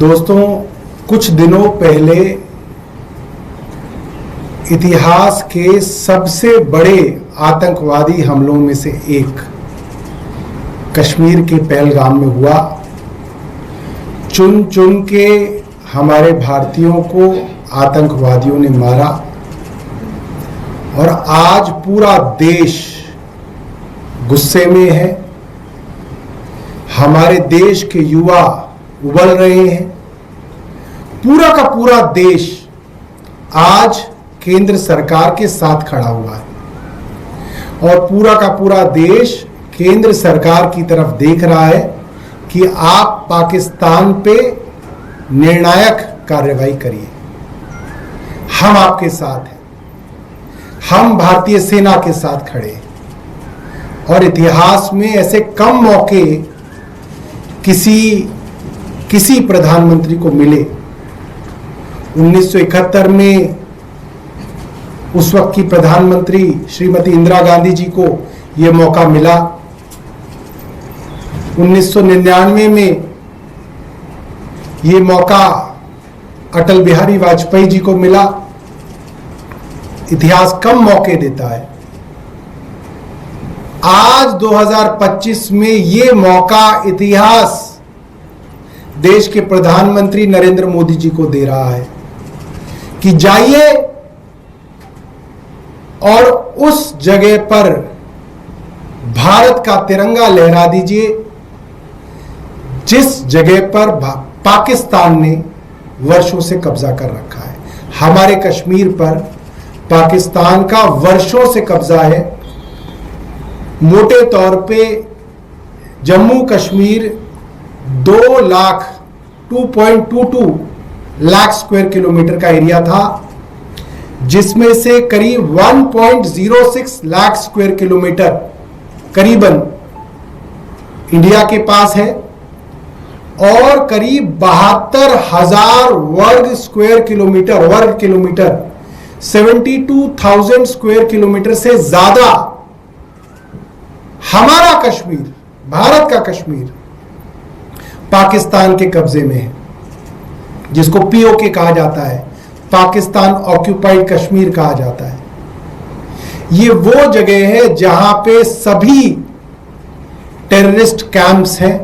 दोस्तों, कुछ दिनों पहले इतिहास के सबसे बड़े आतंकवादी हमलों में से एक कश्मीर के पहलगाम में हुआ। चुन चुन के हमारे भारतीयों को आतंकवादियों ने मारा और आज पूरा देश गुस्से में है। हमारे देश के युवा उबल रहे हैं। पूरा का पूरा देश आज केंद्र सरकार के साथ खड़ा हुआ है और पूरा का पूरा देश केंद्र सरकार की तरफ देख रहा है कि आप पाकिस्तान पे निर्णायक कार्रवाई करिए। हम आपके साथ हैं, हम भारतीय सेना के साथ खड़े हैं और इतिहास में ऐसे कम मौके किसी प्रधानमंत्री को मिले। 1971 में उस वक्त की प्रधानमंत्री श्रीमती इंदिरा गांधी जी को यह मौका मिला। 1999 में ये मौका अटल बिहारी वाजपेयी जी को मिला। इतिहास कम मौके देता है। आज 2025 में ये मौका इतिहास देश के प्रधानमंत्री नरेंद्र मोदी जी को दे रहा है कि जाइए और उस जगह पर भारत का तिरंगा लहरा दीजिए जिस जगह पर पाकिस्तान ने वर्षों से कब्जा कर रखा है। हमारे कश्मीर पर पाकिस्तान का वर्षों से कब्जा है। मोटे तौर पे जम्मू कश्मीर 2.22 लाख स्क्वायर किलोमीटर का एरिया था, जिसमें से करीब 1.06 लाख स्क्वायर किलोमीटर करीबन इंडिया के पास है और करीब 72,000 वर्ग किलोमीटर 72,000 स्क्वायर किलोमीटर से ज्यादा हमारा कश्मीर, भारत का कश्मीर पाकिस्तान के कब्जे में है, जिसको पीओके कहा जाता है, पाकिस्तान ऑक्यूपाइड कश्मीर कहा जाता है। ये वो जगह है जहां पे सभी टेररिस्ट कैंप्स हैं।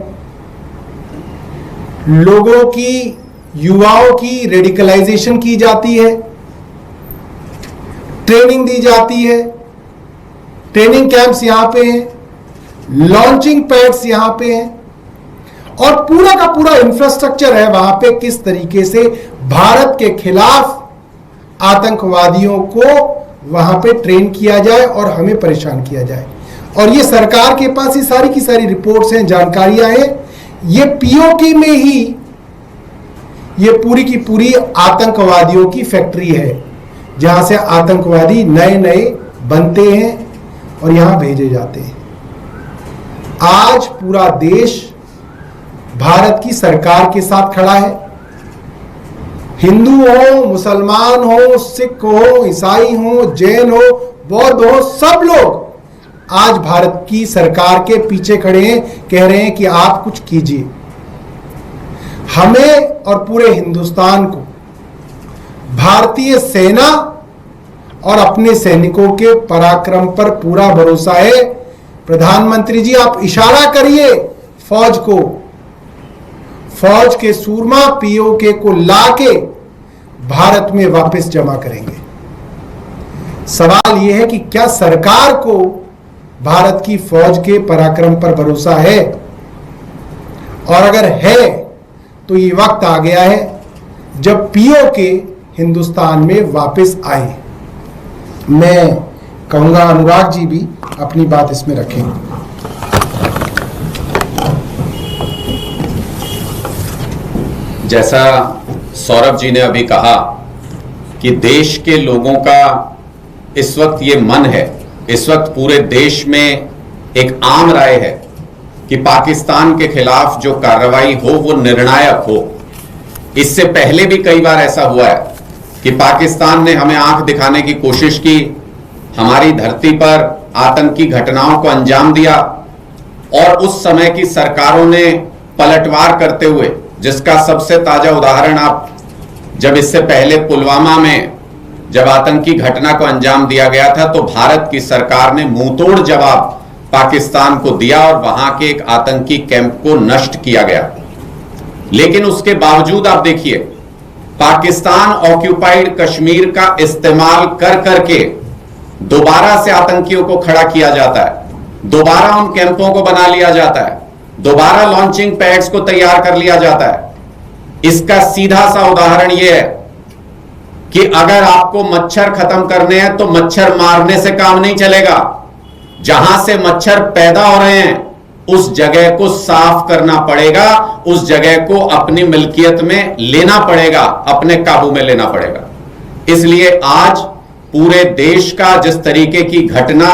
लोगों की, युवाओं की रेडिकलाइजेशन की जाती है, ट्रेनिंग दी जाती है। ट्रेनिंग कैंप्स यहां पे हैं, लॉन्चिंग पैड्स यहां पे हैं और पूरा का पूरा इंफ्रास्ट्रक्चर है वहां पे किस तरीके से भारत के खिलाफ आतंकवादियों को वहां पे ट्रेन किया जाए और हमें परेशान किया जाए। और ये सरकार के पास ये सारी की सारी रिपोर्ट्स हैं, जानकारियां हैं। ये पीओके में ही ये पूरी की पूरी आतंकवादियों की फैक्ट्री है, जहां से आतंकवादी नए नए बनते हैं और यहां भेजे जाते हैं। आज पूरा देश भारत की सरकार के साथ खड़ा है। हिंदू हो, मुसलमान हो, सिख हो, ईसाई हो, जैन हो, बौद्ध हो, सब लोग आज भारत की सरकार के पीछे खड़े हैं, कह रहे हैं कि आप कुछ कीजिए। हमें और पूरे हिंदुस्तान को भारतीय सेना और अपने सैनिकों के पराक्रम पर पूरा भरोसा है। प्रधानमंत्री जी, आप इशारा करिए फौज को, फौज के सूरमा पीओके को लाके भारत में वापस जमा करेंगे। सवाल यह है कि क्या सरकार को भारत की फौज के पराक्रम पर भरोसा है? और अगर है तो ये वक्त आ गया है जब पीओके हिंदुस्तान में वापस आए। मैं कहूंगा अनुराग जी भी अपनी बात इसमें रखें। जैसा सौरभ जी ने अभी कहा कि देश के लोगों का इस वक्त ये मन है, इस वक्त पूरे देश में एक आम राय है कि पाकिस्तान के खिलाफ जो कार्रवाई हो वो निर्णायक हो। इससे पहले भी कई बार ऐसा हुआ है कि पाकिस्तान ने हमें आंख दिखाने की कोशिश की, हमारी धरती पर आतंकी घटनाओं को अंजाम दिया और उस समय की सरकारों ने पलटवार करते हुए जिसका सबसे ताजा उदाहरण आप, जब इससे पहले पुलवामा में जब आतंकी घटना को अंजाम दिया गया था तो भारत की सरकार ने मुंहतोड़ जवाब पाकिस्तान को दिया और वहां के एक आतंकी कैंप को नष्ट किया गया। लेकिन उसके बावजूद आप देखिए, पाकिस्तान ऑक्यूपाइड कश्मीर का इस्तेमाल कर करके दोबारा से आतंकियों को खड़ा किया जाता है, दोबारा उन कैंपों को बना लिया जाता है, दोबारा लॉन्चिंग पैड्स को तैयार कर लिया जाता है। इसका सीधा सा उदाहरण यह है कि अगर आपको मच्छर खत्म करने हैं तो मच्छर मारने से काम नहीं चलेगा। जहां से मच्छर पैदा हो रहे हैं उस जगह को साफ करना पड़ेगा, उस जगह को अपनी मिल्कियत में लेना पड़ेगा, अपने काबू में लेना पड़ेगा। इसलिए आज पूरे देश का जिस तरीके की घटना,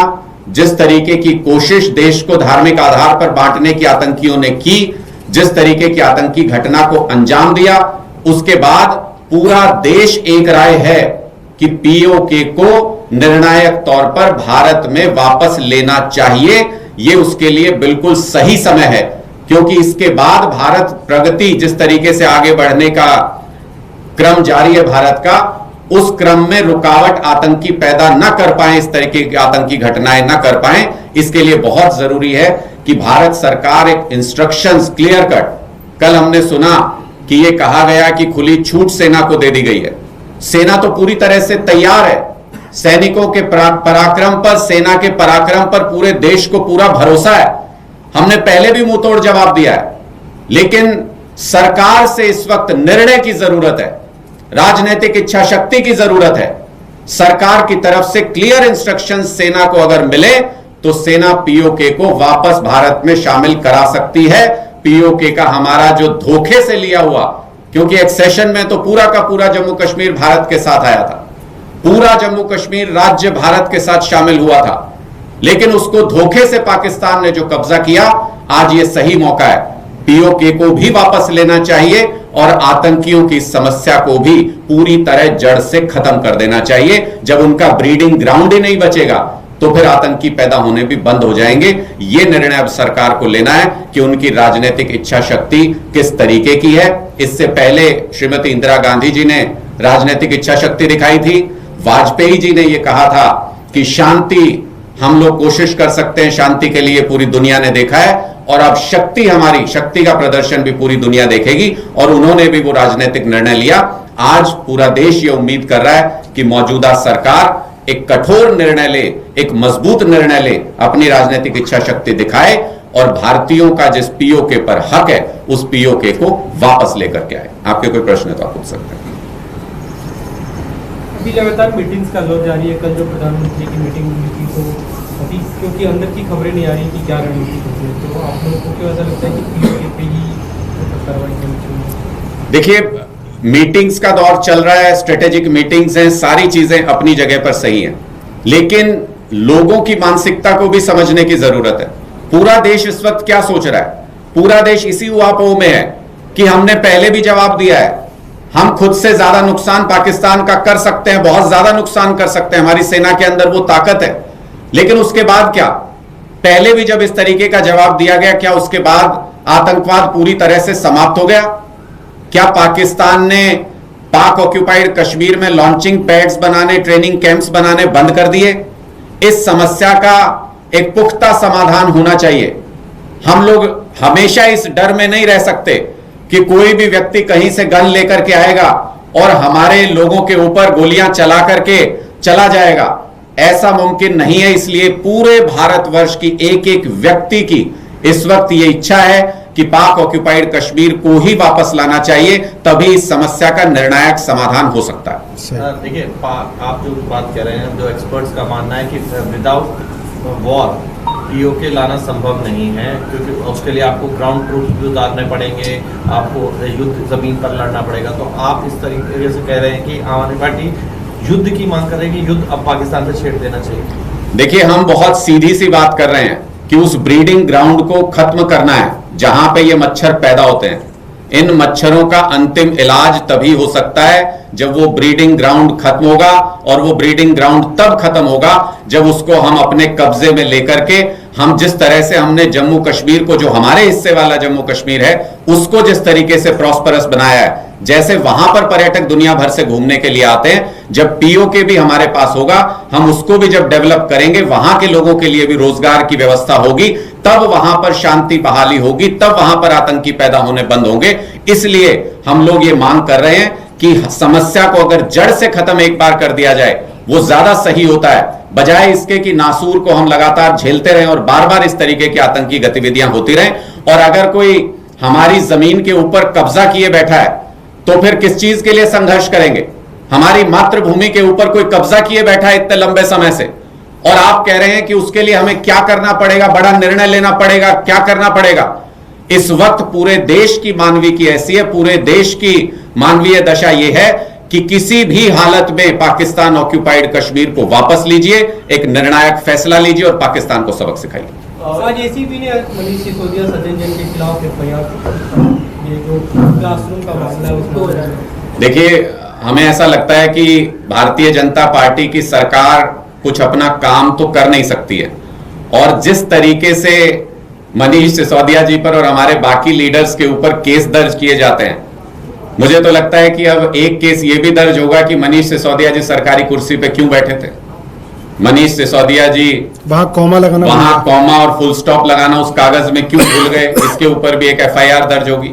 जिस तरीके की कोशिश देश को धार्मिक आधार पर बांटने की आतंकियों ने की, जिस तरीके की आतंकी घटना को अंजाम दिया, उसके बाद पूरा देश एक राय है कि पीओके को निर्णायक तौर पर भारत में वापस लेना चाहिए। यह उसके लिए बिल्कुल सही समय है, क्योंकि इसके बाद भारत प्रगति जिस तरीके से आगे बढ़ने का क्रम जारी है भारत का, उस क्रम में रुकावट आतंकी पैदा न कर पाए, इस तरीके की आतंकी घटनाएं न कर पाए। इसके लिए बहुत जरूरी है कि भारत सरकार एक इंस्ट्रक्शंस क्लियर कट, कल हमने सुना कि यह कहा गया कि खुली छूट सेना को दे दी गई है। सेना तो पूरी तरह से तैयार है, सैनिकों के पराक्रम पर, सेना के पराक्रम पर पूरे देश को पूरा भरोसा है। हमने पहले भी मुंह तोड़ जवाब दिया है, लेकिन सरकार से इस वक्त निर्णय की जरूरत है, राजनीतिक इच्छा शक्ति की जरूरत है। सरकार की तरफ से क्लियर इंस्ट्रक्शन सेना को अगर मिले तो सेना पीओके को वापस भारत में शामिल करा सकती है। पीओके का हमारा जो धोखे से लिया हुआ, क्योंकि एक्सेशन में तो पूरा का पूरा जम्मू कश्मीर भारत के साथ आया था, पूरा जम्मू कश्मीर राज्य भारत के साथ शामिल हुआ था, लेकिन उसको धोखे से पाकिस्तान ने जो कब्जा किया, आज ये सही मौका है, पीओके को भी वापस लेना चाहिए और आतंकियों की समस्या को भी पूरी तरह जड़ से खत्म कर देना चाहिए। जब उनका ब्रीडिंग ग्राउंड ही नहीं बचेगा तो फिर आतंकी पैदा होने भी बंद हो जाएंगे। यह निर्णय अब सरकार को लेना है कि उनकी राजनीतिक इच्छा शक्ति किस तरीके की है। इससे पहले श्रीमती इंदिरा गांधी जी ने राजनीतिक इच्छा शक्ति दिखाई थी, वाजपेयी जी ने यह कहा था कि शांति हम लोग कोशिश कर सकते हैं, शांति के लिए पूरी दुनिया ने देखा है, और अब शक्ति, हमारी शक्ति का प्रदर्शन भी पूरी दुनिया देखेगी, और उन्होंने भी वो राजनीतिक निर्णय लिया। आज पूरा देश ये उम्मीद कर रहा है कि मौजूदा सरकार एक कठोर निर्णय ले, एक मजबूत निर्णय ले, अपनी राजनीतिक इच्छा शक्ति दिखाए और भारतीयों का जिस पीओके पर हक है उस पीओके को वापस लेकर के आए। आपके कोई प्रश्न है तो आप पूछ सकते हैं। अभी लगातार मीटिंग्स का दौर जारी है। कल जो प्रधानमंत्री की मीटिंग हुई थी तो अभी क्योंकि अंदर की खबरें नहीं आ रही कि क्या रणनीति होती है, तो आप लोगों को क्यों ऐसा लगता है कि पीओके पे ही कार्रवाई करनी चाहिए? देखिए, मीटिंग्स का दौर चल रहा है, स्ट्रेटेजिक मीटिंग्स हैं, सारी चीजें अपनी जगह पर सही हैं, लेकिन लोगों की मानसिकता को भी समझने की जरूरत है। पूरा देश इस वक्त क्या सोच रहा है? पूरा देश इसी उहापोह में है कि हमने पहले भी जवाब दिया है, हम खुद से ज्यादा नुकसान पाकिस्तान का कर सकते हैं, बहुत ज्यादा नुकसान कर सकते हैं, हमारी सेना के अंदर वो ताकत है। लेकिन उसके बाद क्या? पहले भी जब इस तरीके का जवाब दिया गया, क्या उसके बाद आतंकवाद पूरी तरह से समाप्त हो गया? क्या पाकिस्तान ने पाक ऑक्यूपाइड कश्मीर में लॉन्चिंग पैड्स बनाने, ट्रेनिंग कैंप्स बनाने बंद कर दिए? इस समस्या का एक पुख्ता समाधान होना चाहिए। हम लोग हमेशा इस डर में नहीं रह सकते कि कोई भी व्यक्ति कहीं से गन लेकर के आएगा और हमारे लोगों के ऊपर गोलियां चला करके चला जाएगा। ऐसा मुमकिन नहीं है। इसलिए पूरे भारतवर्ष की एक एक व्यक्ति की इस वक्त ये इच्छा है कि पाक ऑक्यूपाइड कश्मीर को ही वापस लाना चाहिए, तभी इस समस्या का निर्णायक समाधान हो सकता है। देखिए, आप जो बात कह रहे हैं, जो एक्सपर्ट्स का मानना है कि विदाउट वॉर पीओके लाना संभव नहीं है, क्योंकि उसके लिए आपको ग्राउंड ट्रूप्स भी उतारने पड़ेंगे, आपको युद्ध जमीन पर लड़ना पड़ेगा। तो आप इस तरीके से कह रहे हैं कि आम आदमी पार्टी युद्ध की मांग कर रही है कि युद्ध अब पाकिस्तान से छेड़ देना चाहिए। देखिए, हम बहुत सीधी सी बात कर रहे हैं कि उस ब्रीडिंग ग्राउंड को खत्म करना है जहां पे ये मच्छर पैदा होते हैं। इन मच्छरों का अंतिम इलाज तभी हो सकता है जब वो ब्रीडिंग ग्राउंड खत्म होगा, और वो ब्रीडिंग ग्राउंड तब खत्म होगा जब उसको हम अपने कब्जे में लेकर के हम जिस तरह से हमने जम्मू कश्मीर को, जो हमारे हिस्से वाला जम्मू कश्मीर है, उसको जिस तरीके से प्रॉस्परस बनाया है, जैसे वहां पर पर्यटक दुनिया भर से घूमने के लिए आते हैं, जब पीओके भी हमारे पास होगा, हम उसको भी जब डेवलप करेंगे, वहां के लोगों के लिए भी रोजगार की व्यवस्था होगी, तब वहां पर शांति बहाली होगी, तब वहां पर आतंकी पैदा होने बंद होंगे। इसलिए हम लोग ये मांग कर रहे हैं कि समस्या को अगर जड़ से खत्म एक बार कर दिया जाए, वो ज्यादा सही होता है, बजाय इसके कि नासूर को हम लगातार झेलते रहें और बार बार इस तरीके की आतंकी गतिविधियां होती रहें। और अगर कोई हमारी जमीन के ऊपर कब्जा किए बैठा है, तो फिर किस चीज के लिए संघर्ष करेंगे? हमारी मातृभूमि के ऊपर कोई कब्जा किए बैठा है इतने लंबे समय से, और आप कह रहे हैं कि उसके लिए हमें क्या करना पड़ेगा, बड़ा निर्णय लेना पड़ेगा, क्या करना पड़ेगा? इस वक्त पूरे देश की मानवीय की ऐसी है, पूरे देश की मानवीय दशा यह है कि किसी भी हालत में पाकिस्तान ऑक्यूपाइड कश्मीर को वापस लीजिए, एक निर्णायक फैसला लीजिए और पाकिस्तान को सबक सिखाइए। आज एसीपी ने मनीष सिसोदिया, सज्जन जैन के खिलाफ एफआईआर, ये जो क्लासरूम का मामला है उसको, देखिए, हमें ऐसा लगता है कि भारतीय जनता पार्टी की सरकार कुछ अपना काम तो कर नहीं सकती है, और जिस तरीके से मनीष सिसोदिया जी पर और हमारे बाकी लीडर्स के ऊपर केस दर्ज किए जाते हैं, मुझे तो लगता है कि अब एक केस ये भी दर्ज होगा कि मनीष सिसोदिया जी सरकारी कुर्सी पे क्यों बैठे थे। मनीष सिसोदिया जी वहां कॉमा और फुल स्टॉप लगाना उस कागज में क्यों भूल गए, इसके ऊपर भी एक एफआईआर दर्ज होगी।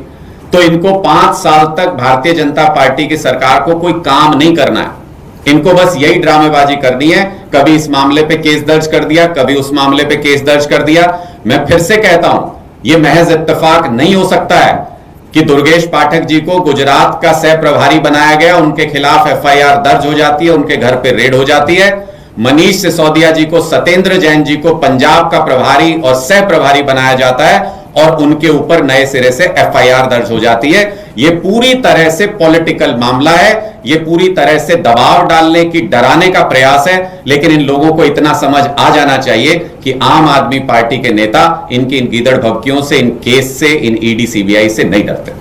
तो इनको 5 साल तक भारतीय जनता पार्टी की सरकार को कोई काम नहीं करना है, इनको बस यही ड्रामेबाजी करनी है। कभी इस मामले पे केस दर्ज कर दिया, कभी उस मामले पे केस दर्ज कर दिया। मैं फिर से कहता हूं, यह महज इत्तेफाक नहीं हो सकता है कि दुर्गेश पाठक जी को गुजरात का सह प्रभारी बनाया गया, उनके खिलाफ एफआईआर दर्ज हो जाती है, उनके घर पे रेड हो जाती है। मनीष सिसोदिया जी को, सत्येंद्र जैन जी को पंजाब का प्रभारी और सह प्रभारी बनाया जाता है और उनके ऊपर नए सिरे से एफआईआर दर्ज हो जाती है। यह पूरी तरह से पॉलिटिकल मामला है, यह पूरी तरह से दबाव डालने की, डराने का प्रयास है। लेकिन इन लोगों को इतना समझ आ जाना चाहिए कि आम आदमी पार्टी के नेता इनकी इन गीदड़ भभकियों से, इन केस से, इन ईडी सीबीआई से नहीं डरते।